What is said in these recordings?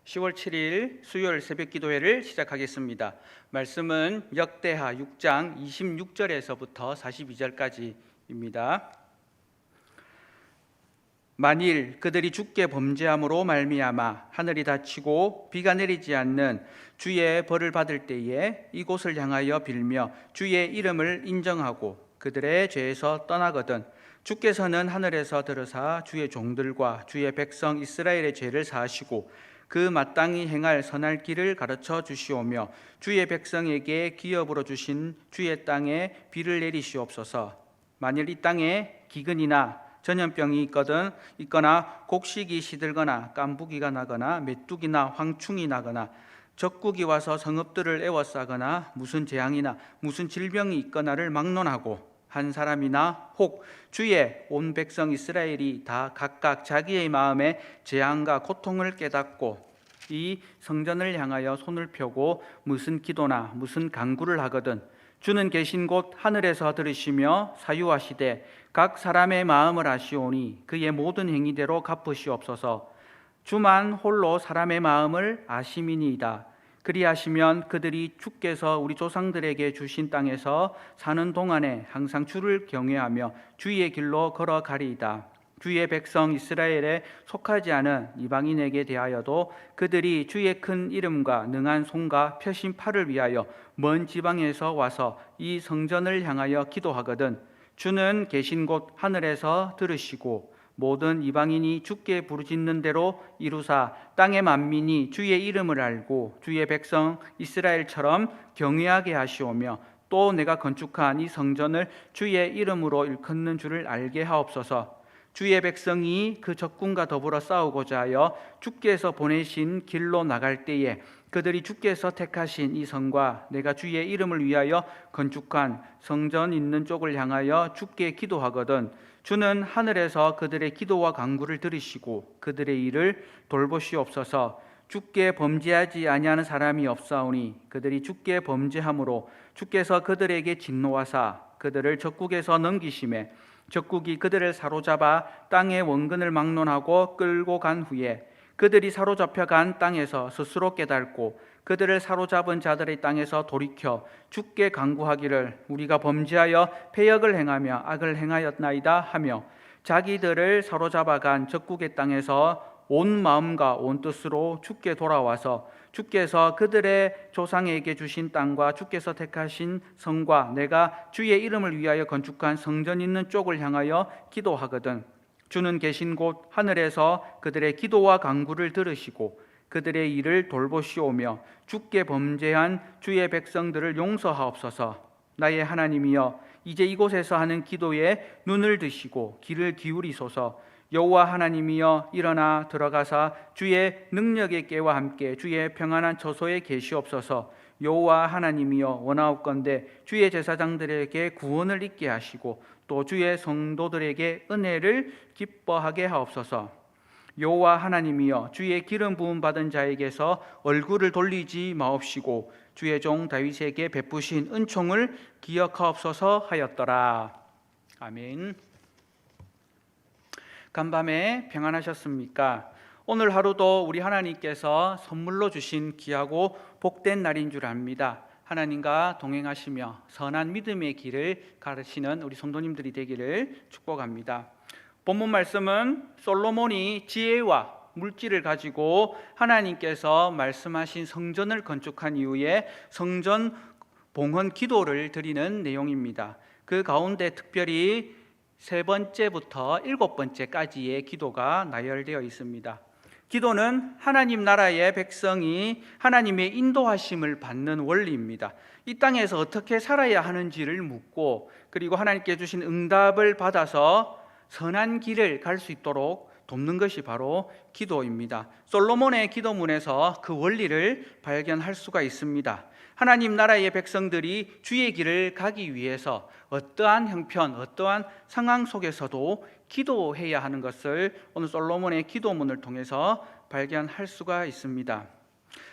10월 7일 수요일 새벽 기도회를 시작하겠습니다. 말씀은 역대하 6장 26절에서부터 42절까지입니다. 만일 그들이 주께 범죄함으로 말미암아 하늘이 닫히고 비가 내리지 않는 주의 벌을 받을 때에 이곳을 향하여 빌며 주의 이름을 인정하고 그들의 죄에서 떠나거든 주께서는 하늘에서 들으사 주의 종들과 주의 백성 이스라엘의 죄를 사하시고 그 마땅히 행할 선할 길을 가르쳐 주시오며 주의 백성에게 기업으로 주신 주의 땅에 비를 내리시옵소서. 만일 이 땅에 기근이나 전염병이 있거나 곡식이 시들거나 깐부기가 나거나 메뚜기나 황충이 나거나 적국이 와서 성읍들을 에워싸거나 무슨 재앙이나 무슨 질병이 있거나를 막론하고 한 사람이나 혹 주의 온 백성 이스라엘이 다 각각 자기의 마음에 재앙과 고통을 깨닫고 이 성전을 향하여 손을 펴고 무슨 기도나 무슨 간구를 하거든 주는 계신 곳 하늘에서 들으시며 사유하시되 각 사람의 마음을 아시오니 그의 모든 행위대로 갚으시옵소서. 주만 홀로 사람의 마음을 아심이니이다. 그리하시면 그들이 주께서 우리 조상들에게 주신 땅에서 사는 동안에 항상 주를 경외하며 주의 길로 걸어가리이다. 주의 백성 이스라엘에 속하지 않은 이방인에게 대하여도 그들이 주의 큰 이름과 능한 손과 펴신 팔을 위하여 먼 지방에서 와서 이 성전을 향하여 기도하거든 주는 계신 곳 하늘에서 들으시고 모든 이방인이 주께 부르짖는 대로 이루사 땅의 만민이 주의 이름을 알고 주의 백성 이스라엘처럼 경외하게 하시오며 또 내가 건축한 이 성전을 주의 이름으로 일컫는 줄을 알게 하옵소서. 주의 백성이 그 적군과 더불어 싸우고자 하여 주께서 보내신 길로 나갈 때에 그들이 주께서 택하신 이 성과 내가 주의 이름을 위하여 건축한 성전 있는 쪽을 향하여 주께 기도하거든 주는 하늘에서 그들의 기도와 간구를 들으시고 그들의 일을 돌보시옵소서. 주께 범죄하지 아니하는 사람이 없사오니 그들이 주께 범죄함으로 주께서 그들에게 진노하사 그들을 적국에서 넘기심에 적국이 그들을 사로잡아 땅의 원근을 막론하고 끌고 간 후에 그들이 사로잡혀간 땅에서 스스로 깨닫고 그들을 사로잡은 자들의 땅에서 돌이켜 주께 간구하기를 우리가 범죄하여 패역을 행하며 악을 행하였나이다 하며 자기들을 사로잡아간 적국의 땅에서 온 마음과 온 뜻으로 주께 돌아와서 주께서 그들의 조상에게 주신 땅과 주께서 택하신 성과 내가 주의 이름을 위하여 건축한 성전 있는 쪽을 향하여 기도하거든 주는 계신 곳 하늘에서 그들의 기도와 간구를 들으시고 그들의 일을 돌보시오며 주께 범죄한 주의 백성들을 용서하옵소서. 나의 하나님이여 이제 이곳에서 하는 기도에 눈을 드시고 귀를 기울이소서. 여호와 하나님이여 일어나 들어가사 주의 능력의 깨와 함께 주의 평안한 처소에 계시옵소서. 여호와 하나님이여 원하옵건대 주의 제사장들에게 구원을 있게 하시고 또 주의 성도들에게 은혜를 기뻐하게 하옵소서. 여호와 하나님이여 주의 기름 부음 받은 자에게서 얼굴을 돌리지 마옵시고 주의 종 다윗에게 베푸신 은총을 기억하옵소서 하였더라. 아멘. 간밤에 평안하셨습니까? 오늘 하루도 우리 하나님께서 선물로 주신 귀하고 복된 날인 줄 압니다. 하나님과 동행하시며 선한 믿음의 길을 가르치는 우리 성도님들이 되기를 축복합니다. 본문 말씀은 솔로몬이 지혜와 물질을 가지고 하나님께서 말씀하신 성전을 건축한 이후에 성전 봉헌 기도를 드리는 내용입니다. 그 가운데 특별히 3번째부터 7번째까지의 기도가 나열되어 있습니다. 기도는 하나님 나라의 백성이 하나님의 인도하심을 받는 원리입니다. 이 땅에서 어떻게 살아야 하는지를 묻고 그리고 하나님께 주신 응답을 받아서 선한 길을 갈 수 있도록 돕는 것이 바로 기도입니다. 솔로몬의 기도문에서 그 원리를 발견할 수가 있습니다. 하나님 나라의 백성들이 주의 길을 가기 위해서 어떠한 형편, 어떠한 상황 속에서도 기도해야 하는 것을 오늘 솔로몬의 기도문을 통해서 발견할 수가 있습니다.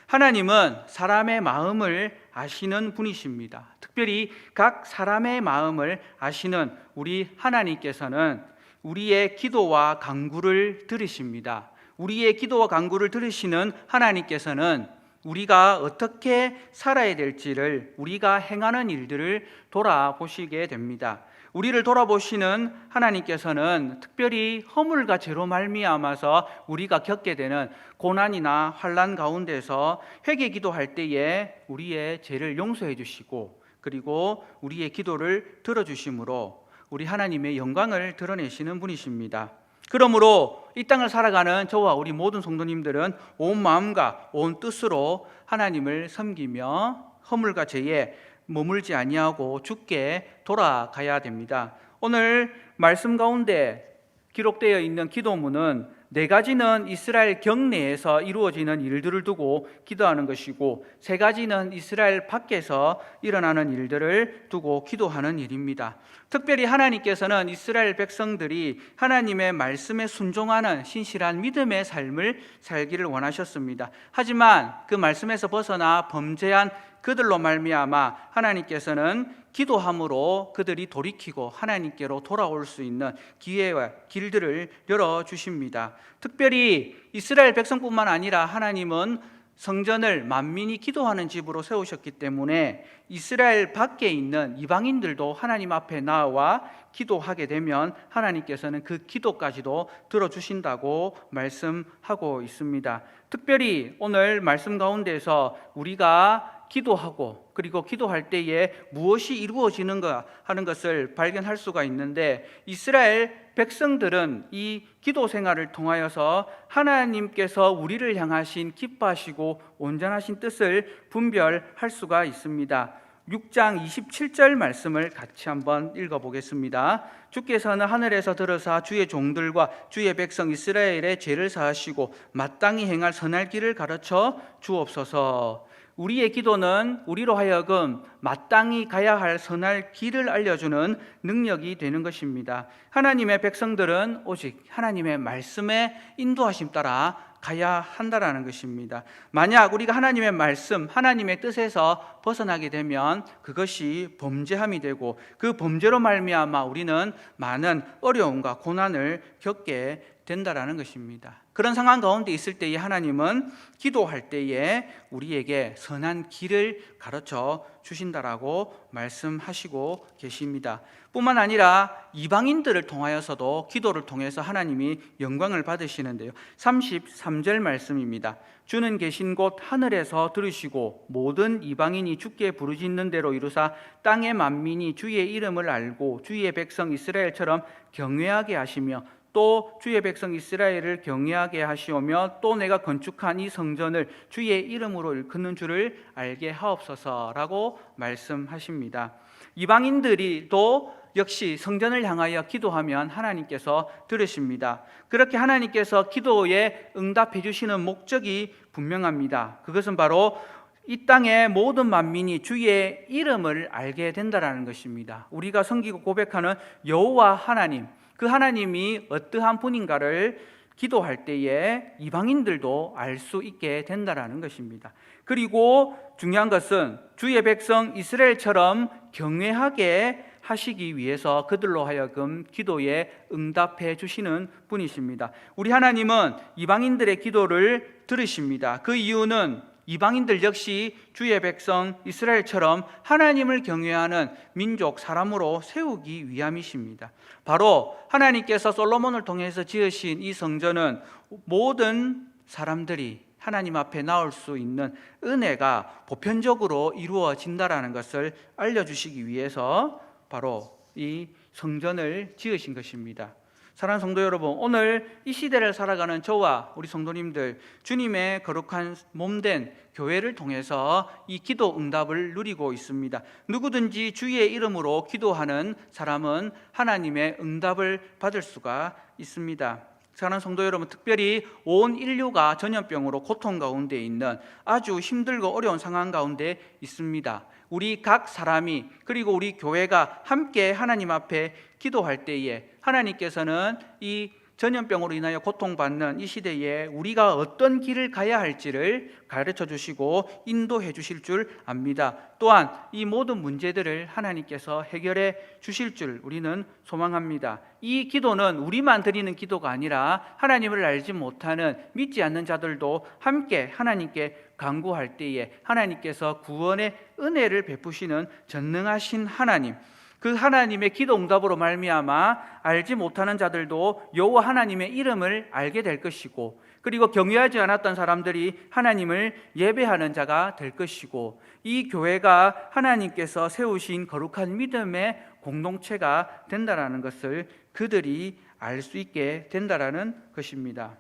하나님은 사람의 마음을 아시는 분이십니다. 특별히 각 사람의 마음을 아시는 우리 하나님께서는 우리의 기도와 간구를 들으십니다. 우리의 기도와 간구를 들으시는 하나님께서는 우리가 어떻게 살아야 될지를, 우리가 행하는 일들을 돌아보시게 됩니다. 우리를 돌아보시는 하나님께서는 특별히 허물과 죄로 말미암아서 우리가 겪게 되는 고난이나 환난 가운데서 회개 기도할 때에 우리의 죄를 용서해 주시고, 그리고 우리의 기도를 들어주심으로 우리 하나님의 영광을 드러내시는 분이십니다. 그러므로 이 땅을 살아가는 저와 우리 모든 성도님들은 온 마음과 온 뜻으로 하나님을 섬기며 허물과 죄에 머물지 아니하고 주께 돌아가야 됩니다. 오늘 말씀 가운데 기록되어 있는 기도문은 4가지는 이스라엘 경내에서 이루어지는 일들을 두고 기도하는 것이고, 3가지는 이스라엘 밖에서 일어나는 일들을 두고 기도하는 일입니다. 특별히 하나님께서는 이스라엘 백성들이 하나님의 말씀에 순종하는 신실한 믿음의 삶을 살기를 원하셨습니다. 하지만 그 말씀에서 벗어나 범죄한 그들로 말미암아 하나님께서는 기도함으로 그들이 돌이키고 하나님께로 돌아올 수 있는 기회와 길들을 열어주십니다. 특별히 이스라엘 백성뿐만 아니라 하나님은 성전을 만민이 기도하는 집으로 세우셨기 때문에 이스라엘 밖에 있는 이방인들도 하나님 앞에 나와 기도하게 되면 하나님께서는 그 기도까지도 들어주신다고 말씀하고 있습니다. 특별히 오늘 말씀 가운데서 우리가 기도하고 그리고 기도할 때에 무엇이 이루어지는가 하는 것을 발견할 수가 있는데, 이스라엘 백성들은 이 기도 생활을 통하여서 하나님께서 우리를 향하신 기뻐하시고 온전하신 뜻을 분별할 수가 있습니다. 6장 27절 말씀을 같이 한번 읽어보겠습니다. 주께서는 하늘에서 들으사 주의 종들과 주의 백성 이스라엘의 죄를 사하시고 마땅히 행할 선할 길을 가르쳐 주옵소서. 우리의 기도는 우리로 하여금 마땅히 가야 할 선할 길을 알려주는 능력이 되는 것입니다. 하나님의 백성들은 오직 하나님의 말씀에 인도하심 따라 가야 한다라는 것입니다. 만약 우리가 하나님의 말씀, 하나님의 뜻에서 벗어나게 되면 그것이 범죄함이 되고, 그 범죄로 말미암아 우리는 많은 어려움과 고난을 겪게 된다라는 것입니다. 그런 상황 가운데 있을 때에 하나님은 기도할 때에 우리에게 선한 길을 가르쳐 주신다라고 말씀하시고 계십니다. 뿐만 아니라 이방인들을 통하여서도 기도를 통해서 하나님이 영광을 받으시는데요. 33절 말씀입니다. 주는 계신 곳 하늘에서 들으시고 모든 이방인이 주께 부르짖는 대로 이루사 땅의 만민이 주의 이름을 알고 주의 백성 이스라엘처럼 경외하게 하시며, 또 주의 백성 이스라엘을 경외하게 하시오며 또 내가 건축한 이 성전을 주의 이름으로 일컫는 줄을 알게 하옵소서라고 말씀하십니다. 이방인들이 또 역시 성전을 향하여 기도하면 하나님께서 들으십니다. 그렇게 하나님께서 기도에 응답해 주시는 목적이 분명합니다. 그것은 바로 이 땅의 모든 만민이 주의 이름을 알게 된다는 것입니다. 우리가 섬기고 고백하는 여호와 하나님, 그 하나님이 어떠한 분인가를 기도할 때에 이방인들도 알 수 있게 된다는 것입니다. 그리고 중요한 것은 주의 백성 이스라엘처럼 경외하게 하시기 위해서 그들로 하여금 기도에 응답해 주시는 분이십니다. 우리 하나님은 이방인들의 기도를 들으십니다. 그 이유는 이방인들 역시 주의 백성 이스라엘처럼 하나님을 경외하는 민족, 사람으로 세우기 위함이십니다. 바로 하나님께서 솔로몬을 통해서 지으신 이 성전은 모든 사람들이 하나님 앞에 나올 수 있는 은혜가 보편적으로 이루어진다라는 것을 알려주시기 위해서 바로 이 성전을 지으신 것입니다. 사랑하는 성도 여러분, 오늘 이 시대를 살아가는 저와 우리 성도님들, 주님의 거룩한 몸된 교회를 통해서 이 기도 응답을 누리고 있습니다. 누구든지 주의 이름으로 기도하는 사람은 하나님의 응답을 받을 수가 있습니다. 사랑하는 성도 여러분, 특별히 온 인류가 전염병으로 고통 가운데 있는 아주 힘들고 어려운 상황 가운데 있습니다. 우리 각 사람이, 그리고 우리 교회가 함께 하나님 앞에 기도할 때에 하나님께서는 이 전염병으로 인하여 고통받는 이 시대에 우리가 어떤 길을 가야 할지를 가르쳐 주시고 인도해 주실 줄 압니다. 또한 이 모든 문제들을 하나님께서 해결해 주실 줄 우리는 소망합니다. 이 기도는 우리만 드리는 기도가 아니라 하나님을 알지 못하는 믿지 않는 자들도 함께 하나님께 간구할 때에 하나님께서 구원의 은혜를 베푸시는 전능하신 하나님, 그 하나님의 기도 응답으로 말미암아 알지 못하는 자들도 여호와 하나님의 이름을 알게 될 것이고, 그리고 경외하지 않았던 사람들이 하나님을 예배하는 자가 될 것이고, 이 교회가 하나님께서 세우신 거룩한 믿음의 공동체가 된다라는 것을 그들이 알 수 있게 된다라는 것입니다.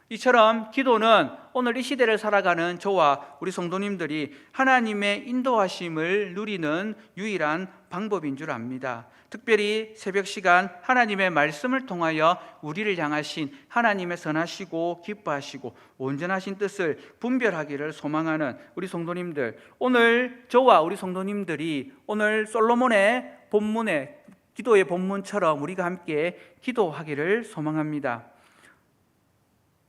이처럼 기도는 오늘 이 시대를 살아가는 저와 우리 성도님들이 하나님의 인도하심을 누리는 유일한 방법인 줄 압니다. 특별히 새벽 시간 하나님의 말씀을 통하여 우리를 향하신 하나님의 선하시고 기뻐하시고 온전하신 뜻을 분별하기를 소망하는 우리 성도님들, 오늘 저와 우리 성도님들이 오늘 솔로몬의 본문의 기도의 본문처럼 우리가 함께 기도하기를 소망합니다.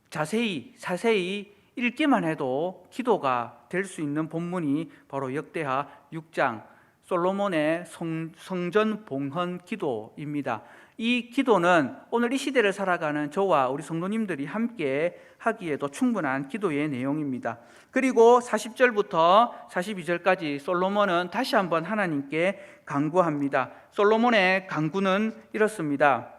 자세히 읽기만 해도 기도가 될 수 있는 본문이 바로 역대하 6장 솔로몬의 성전 봉헌 기도입니다. 이 기도는 오늘 이 시대를 살아가는 저와 우리 성도님들이 함께 하기에도 충분한 기도의 내용입니다. 그리고 40절부터 42절까지 솔로몬은 다시 한번 하나님께 간구합니다. 솔로몬의 간구는 이렇습니다.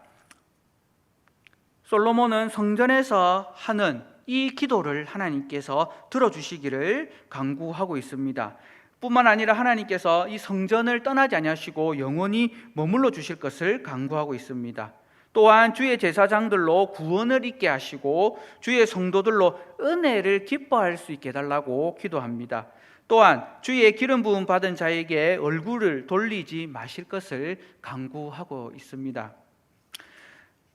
솔로몬은 성전에서 하는 이 기도를 하나님께서 들어주시기를 간구하고 있습니다. 뿐만 아니라 하나님께서 이 성전을 떠나지 아니하시고 영원히 머물러 주실 것을 간구하고 있습니다. 또한 주의 제사장들로 구원을 있게 하시고 주의 성도들로 은혜를 기뻐할 수 있게 해달라고 기도합니다. 또한 주의 기름 부음 받은 자에게 얼굴을 돌리지 마실 것을 간구하고 있습니다.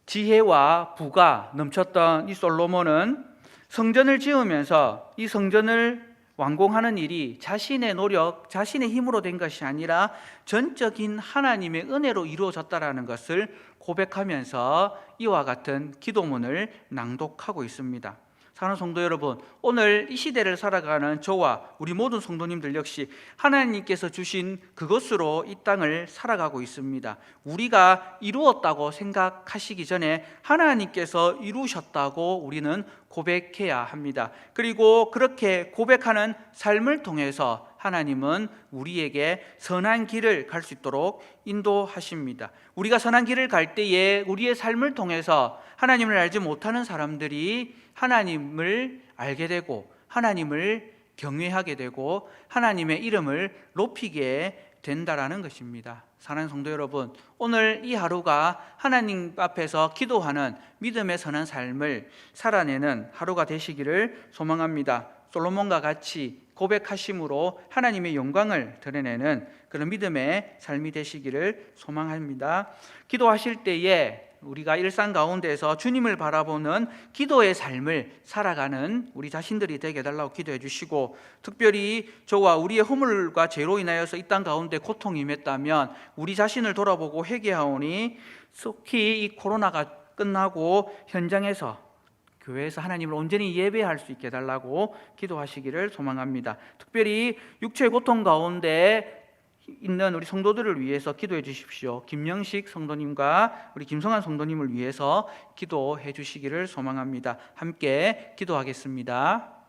지혜와 부가 넘쳤던 이 솔로몬은 성전을 지으면서 이 성전을 완공하는 일이 자신의 노력, 자신의 힘으로 된 것이 아니라 전적인 하나님의 은혜로 이루어졌다라는 것을 고백하면서 이와 같은 기도문을 낭독하고 있습니다. 사랑하는 성도 여러분, 오늘 이 시대를 살아가는 저와 우리 모든 성도님들 역시 하나님께서 주신 그것으로 이 땅을 살아가고 있습니다. 우리가 이루었다고 생각하시기 전에 하나님께서 이루셨다고 우리는 고백해야 합니다. 그리고 그렇게 고백하는 삶을 통해서 하나님은 우리에게 선한 길을 갈 수 있도록 인도하십니다. 우리가 선한 길을 갈 때에 우리의 삶을 통해서 하나님을 알지 못하는 사람들이 하나님을 알게 되고 하나님을 경외하게 되고 하나님의 이름을 높이게 된다라는 것입니다. 사랑하는 성도 여러분, 오늘 이 하루가 하나님 앞에서 기도하는 믿음의 선한 삶을 살아내는 하루가 되시기를 소망합니다. 솔로몬과 같이 고백하심으로 하나님의 영광을 드러내는 그런 믿음의 삶이 되시기를 소망합니다. 기도하실 때에 우리가 일상 가운데서 주님을 바라보는 기도의 삶을 살아가는 우리 자신들이 되게 해달라고 기도해 주시고, 특별히 저와 우리의 허물과 죄로 인하여서 이 땅 가운데 고통이 임했다면 우리 자신을 돌아보고 회개하오니 속히 이 코로나가 끝나고 현장에서 교회에서 하나님을 온전히 예배할 수 있게 해달라고 기도하시기를 소망합니다. 특별히 육체의 고통 가운데 있는 우리 성도들을 위해서 기도해 주십시오. 김영식 성도님과 우리 김성환 성도님을 위해서 기도해 주시기를 소망합니다. 함께 기도하겠습니다.